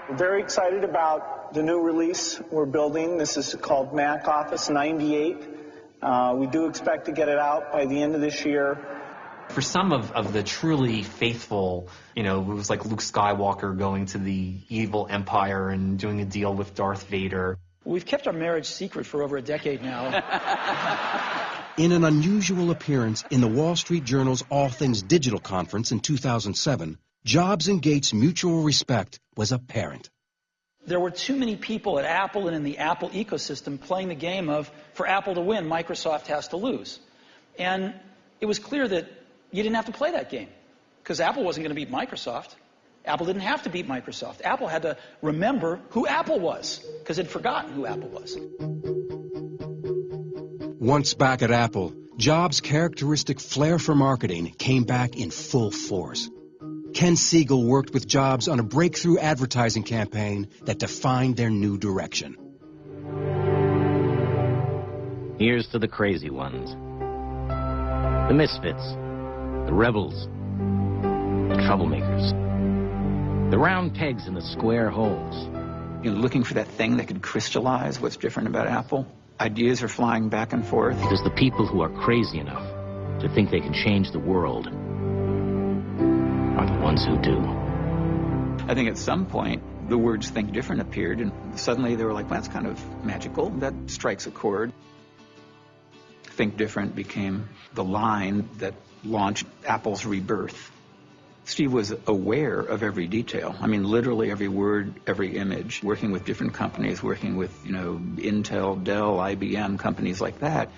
We're very excited about the new release we're building. This is called Mac Office 98. We do expect to get it out by the end of this year. For some of the truly faithful, you know, it was like Luke Skywalker going to the evil empire and doing a deal with Darth Vader. We've kept our marriage secret for over a decade now. In an unusual appearance in the Wall Street Journal's All Things Digital conference in 2007, Jobs and Gates' mutual respect was apparent. There were too many people at Apple and in the Apple ecosystem playing the game of, for Apple to win, Microsoft has to lose. And it was clear that you didn't have to play that game, because Apple wasn't going to beat Microsoft. Apple didn't have to beat Microsoft. Apple had to remember who Apple was, because it had forgotten who Apple was. Once back at Apple, Jobs' characteristic flair for marketing came back in full force. Ken Siegel worked with Jobs on a breakthrough advertising campaign that defined their new direction. Here's to the crazy ones, the misfits, the rebels, the troublemakers, the round pegs in the square holes. You're looking for that thing that could crystallize what's different about Apple. Ideas are flying back and forth. Because the people who are crazy enough to think they can change the world are the ones who do. I think at some point, the words "think different" appeared, and suddenly they were like, well, that's kind of magical. That strikes a chord. Think different became the line that launched Apple's rebirth. Steve was aware of every detail. I mean, literally every word, every image, working with different companies, working with, you know, Intel, Dell, IBM, companies like that.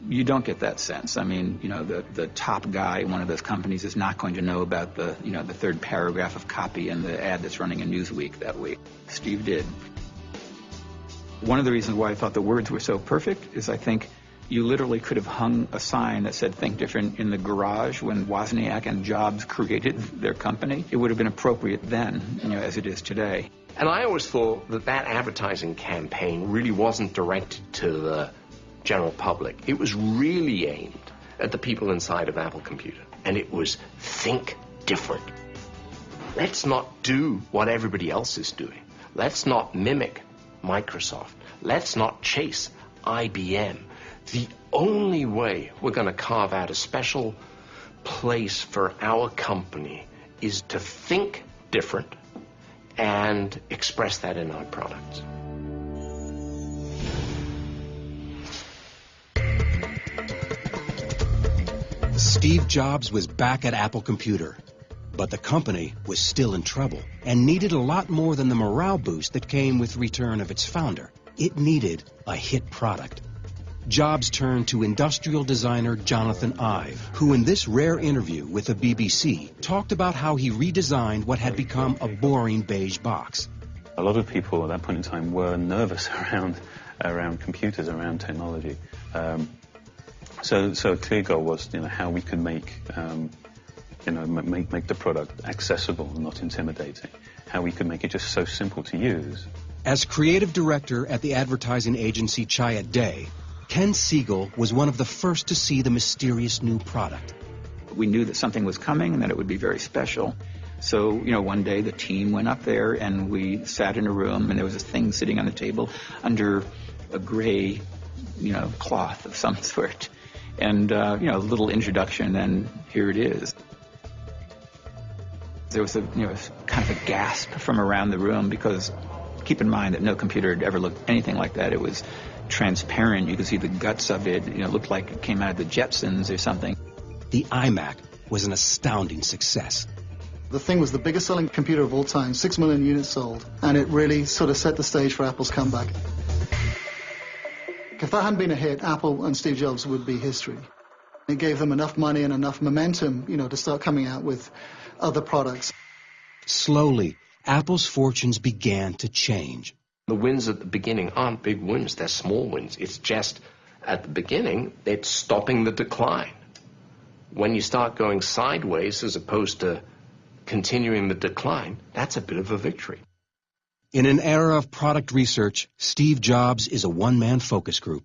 You don't get that sense. I mean, you know, the top guy in one of those companies is not going to know about the, you know, the third paragraph of copy in the ad that's running in Newsweek that week. Steve did. One of the reasons why I thought the words were so perfect is I think you literally could have hung a sign that said "Think Different" in the garage when Wozniak and Jobs created their company. It would have been appropriate then, you know, as it is today. And I always thought that that advertising campaign really wasn't directed to the general public. It was really aimed at the people inside of Apple Computer. And it was think different. Let's not do what everybody else is doing. Let's not mimic Microsoft. Let's not chase IBM. The only way we're going to carve out a special place for our company is to think different and express that in our products. Steve Jobs was back at Apple Computer, but the company was still in trouble and needed a lot more than the morale boost that came with the return of its founder. It needed a hit product. Jobs turned to industrial designer Jonathan Ive, who in this rare interview with the BBC talked about how he redesigned what had become a boring beige box. A lot of people at that point in time were nervous around computers, around technology. So a clear goal was, you know, how we could make the product accessible and not intimidating. How we could make it just so simple to use. As creative director at the advertising agency Chiat Day, Ken Siegel was one of the first to see the mysterious new product. We knew that something was coming and that it would be very special. So, you know, one day the team went up there and we sat in a room and there was this thing sitting on the table under a gray, you know, cloth of some sort. And, you know, a little introduction, and here it is. There was kind of a gasp from around the room because keep in mind that no computer had ever looked anything like that. It was transparent. You could see the guts of it. You know, it looked like it came out of the Jetsons or something. The iMac was an astounding success. The thing was the biggest selling computer of all time, 6 million units sold, and it really sort of set the stage for Apple's comeback. If that hadn't been a hit, Apple and Steve Jobs would be history. It gave them enough money and enough momentum, you know, to start coming out with other products. Slowly, Apple's fortunes began to change. The wins at the beginning aren't big wins, they're small wins. It's just, at the beginning, it's stopping the decline. When you start going sideways as opposed to continuing the decline, that's a bit of a victory. In an era of product research, Steve Jobs is a one-man focus group.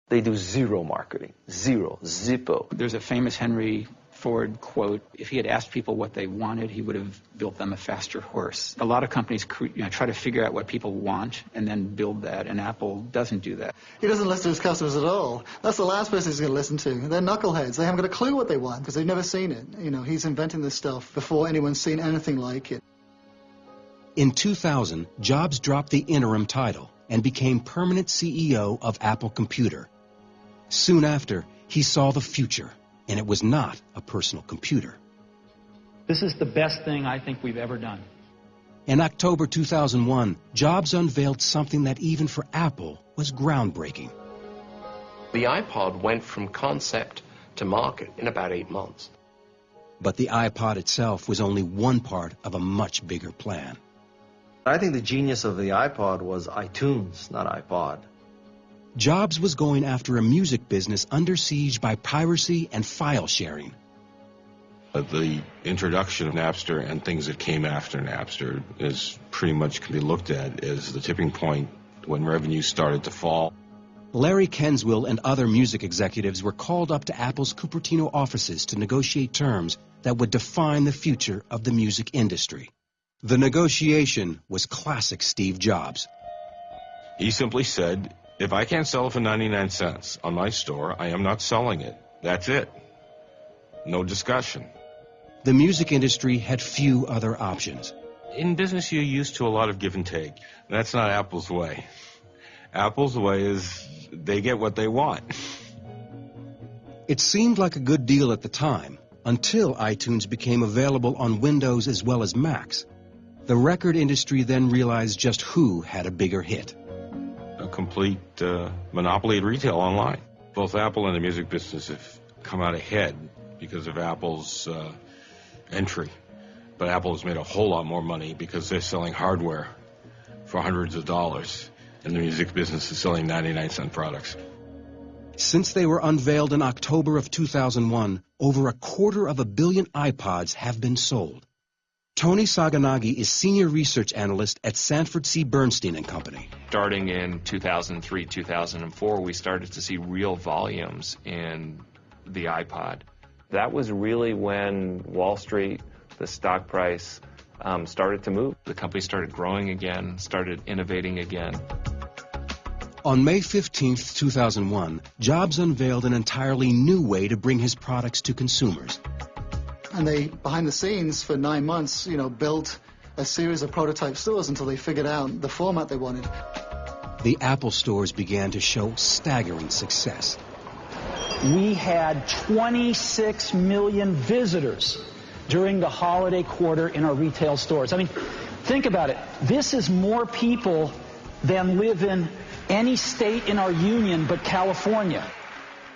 They do zero marketing, zero, zippo. There's a famous Henry Ford quote, if he had asked people what they wanted, he would have built them a faster horse. A lot of companies try to figure out what people want and then build that, and Apple doesn't do that. He doesn't listen to his customers at all. That's the last person he's going to listen to. They're knuckleheads. They haven't got a clue what they want because they've never seen it. You know, he's inventing this stuff before anyone's seen anything like it. In 2000, Jobs dropped the interim title and became permanent CEO of Apple Computer. Soon after, he saw the future, and it was not a personal computer. This is the best thing I think we've ever done. In October 2001, Jobs unveiled something that even for Apple was groundbreaking. The iPod went from concept to market in about 8 months. But the iPod itself was only one part of a much bigger plan. I think the genius of the iPod was iTunes, not iPod. Jobs was going after a music business under siege by piracy and file sharing. The introduction of Napster and things that came after Napster is pretty much can be looked at as the tipping point when revenues started to fall. Larry Kenswell and other music executives were called up to Apple's Cupertino offices to negotiate terms that would define the future of the music industry. The negotiation was classic Steve Jobs. He simply said, if I can't sell it for 99 cents on my store, I am not selling it. That's it. No discussion. The music industry had few other options. In business, you're used to a lot of give and take. That's not Apple's way. Apple's way is they get what they want. It seemed like a good deal at the time, until iTunes became available on Windows as well as Macs. The record industry then realized just who had a bigger hit. A complete monopoly at retail online. Both Apple and the music business have come out ahead because of Apple's entry. But Apple has made a whole lot more money because they're selling hardware for hundreds of dollars, and the music business is selling 99-cent products. Since they were unveiled in October of 2001, over 250 million iPods have been sold. Tony Saganagi is Senior Research Analyst at Sanford C. Bernstein & Company. Starting in 2003, 2004, we started to see real volumes in the iPod. That was really when Wall Street, the stock price, started to move. The company started growing again, started innovating again. On May 15, 2001, Jobs unveiled an entirely new way to bring his products to consumers. And they, behind the scenes, for 9 months, built a series of prototype stores until they figured out the format they wanted. The Apple stores began to show staggering success. We had 26 million visitors during the holiday quarter in our retail stores. I mean, think about it. This is more people than live in any state in our union but California.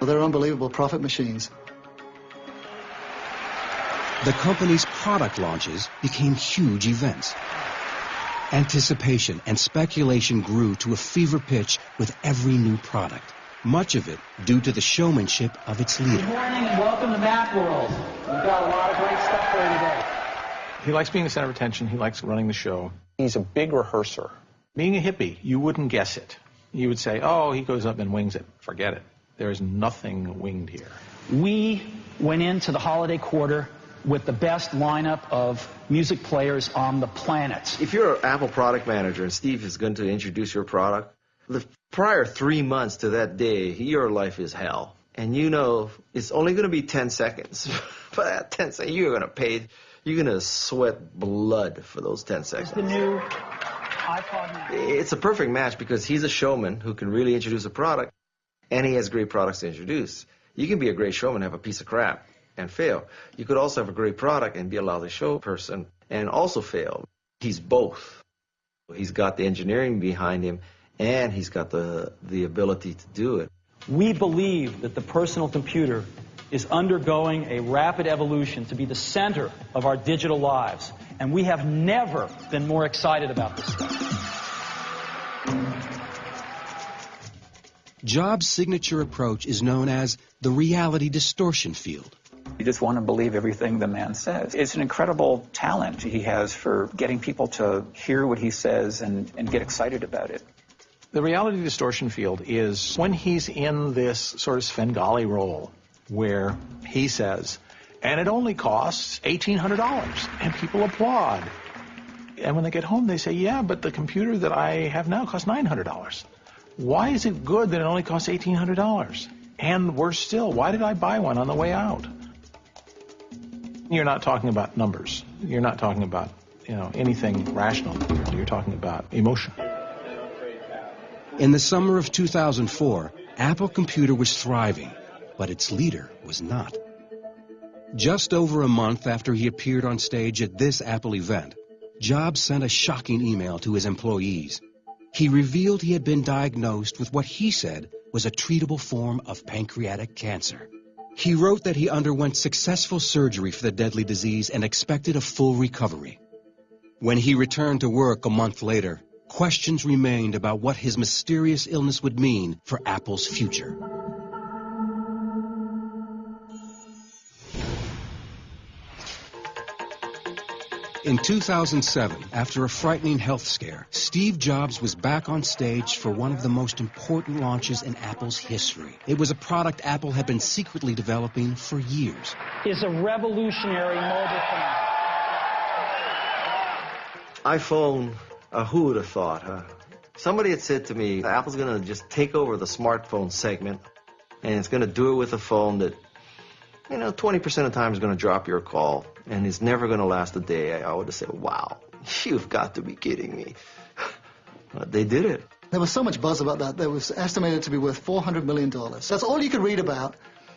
Well, they're unbelievable profit machines. The company's product launches became huge events. Anticipation and speculation grew to a fever pitch with every new product, much of it due to the showmanship of its leader. Good morning and welcome to Macworld. We've got a lot of great stuff for you today. He likes being the center of attention. He likes running the show. He's a big rehearser. Being a hippie, you wouldn't guess it. You would say, oh, he goes up and wings it. Forget it. There is nothing winged here. We went into the holiday quarter with the best lineup of music players on the planet. If you're an Apple product manager and Steve is going to introduce your product, the prior 3 months to that day, your life is hell. And it's only going to be 10 seconds. But at 10 seconds, you're going to sweat blood for those 10 seconds. It's the new iPod Nano. It's a perfect match because he's a showman who can really introduce a product, and he has great products to introduce. You can be a great showman and have a piece of crap and fail. You could also have a great product and be a lousy show person and also fail. He's both. He's got the engineering behind him, and he's got the ability to do it. We believe that the personal computer is undergoing a rapid evolution to be the center of our digital lives, and we have never been more excited about this stuff. Jobs' signature approach is known as the reality distortion field. You just want to believe everything the man says. It's an incredible talent he has for getting people to hear what he says and get excited about it. The reality distortion field is when he's in this sort of Svengali role where he says, and it only costs $1,800, and people applaud. And when they get home, they say, yeah, but the computer that I have now costs $900. Why is it good that it only costs $1,800? And worse still, why did I buy one on the way out? You're not talking about numbers. You're not talking about, anything rational. You're talking about emotion. In the summer of 2004, Apple Computer was thriving, but its leader was not. Just over a month after he appeared on stage at this Apple event, Jobs sent a shocking email to his employees. He revealed he had been diagnosed with what he said was a treatable form of pancreatic cancer. He wrote that he underwent successful surgery for the deadly disease and expected a full recovery. When he returned to work a month later, questions remained about what his mysterious illness would mean for Apple's future. In 2007, after a frightening health scare, Steve Jobs was back on stage for one of the most important launches in Apple's history. It was a product Apple had been secretly developing for years. It's a revolutionary mobile phone. iPhone, who would have thought, huh? Somebody had said to me, Apple's going to just take over the smartphone segment, and it's going to do it with a phone that, 20% of the time is going to drop your call, and it's never going to last a day. I would have said, wow, you've got to be kidding me. But they did it. There was so much buzz about that. That was estimated to be worth $400 million. That's all you could read about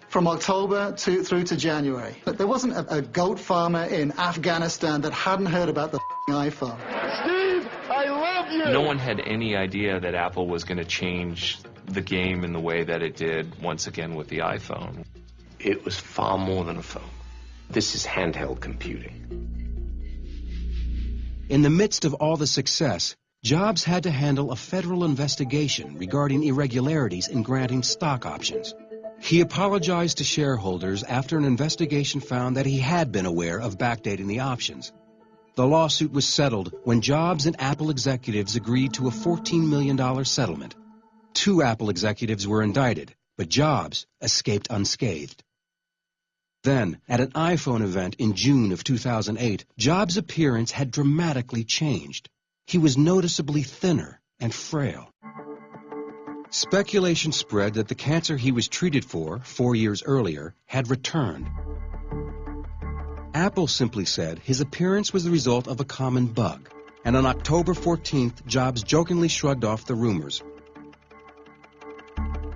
from October through to January. But there wasn't a goat farmer in Afghanistan that hadn't heard about the iPhone. Steve, I love you! No one had any idea that Apple was going to change the game in the way that it did once again with the iPhone. It was far more than a phone. This is handheld computing. In the midst of all the success, Jobs had to handle a federal investigation regarding irregularities in granting stock options. He apologized to shareholders after an investigation found that he had been aware of backdating the options. The lawsuit was settled when Jobs and Apple executives agreed to a $14 million settlement. 2 Apple executives were indicted, but Jobs escaped unscathed. Then, at an iPhone event in June of 2008, Jobs' appearance had dramatically changed. He was noticeably thinner and frail. Speculation spread that the cancer he was treated for 4 years earlier had returned. Apple simply said his appearance was the result of a common bug, and on October 14th, Jobs jokingly shrugged off the rumors.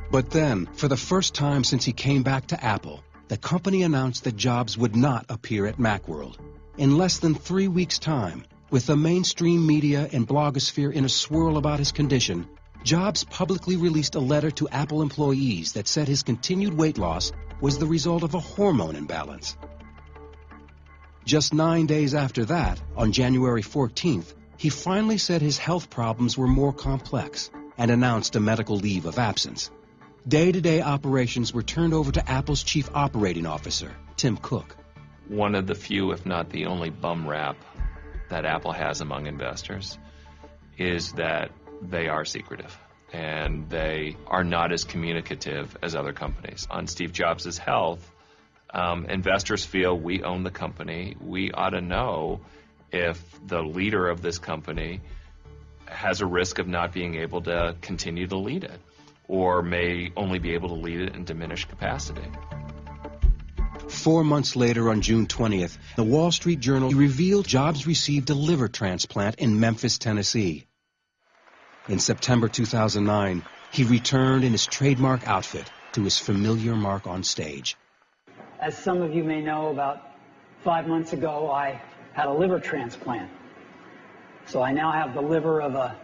But then, for the first time since he came back to Apple, the company announced that Jobs would not appear at Macworld. In less than 3 weeks' time, with the mainstream media and blogosphere in a swirl about his condition, Jobs publicly released a letter to Apple employees that said his continued weight loss was the result of a hormone imbalance. Just 9 days after that, on January 14th, he finally said his health problems were more complex and announced a medical leave of absence. Day-to-day operations were turned over to Apple's chief operating officer, Tim Cook. One of the few, if not the only bum rap that Apple has among investors is that they are secretive and they are not as communicative as other companies. On Steve Jobs' health, investors feel we own the company. We ought to know if the leader of this company has a risk of not being able to continue to lead it, or may only be able to lead it in diminished capacity. 4 months later, on June 20th, the Wall Street Journal revealed Jobs received a liver transplant in Memphis, Tennessee. In September 2009, he returned in his trademark outfit to his familiar mark on stage. As some of you may know, about 5 months ago, I had a liver transplant. So I now have the liver of a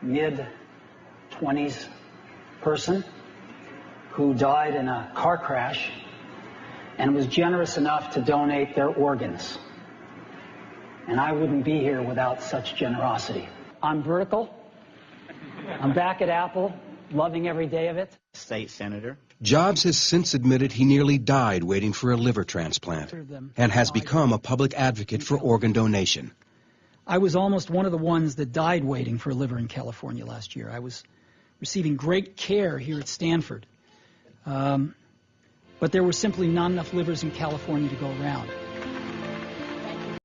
mid-20s person who died in a car crash and was generous enough to donate their organs. And I wouldn't be here without such generosity. I'm vertical. I'm back at Apple, loving every day of it. State senator. Jobs has since admitted he nearly died waiting for a liver transplant and has become a public advocate for organ donation. I was almost one of the ones that died waiting for a liver in California last year. I was receiving great care here at Stanford. But there were simply not enough livers in California to go around.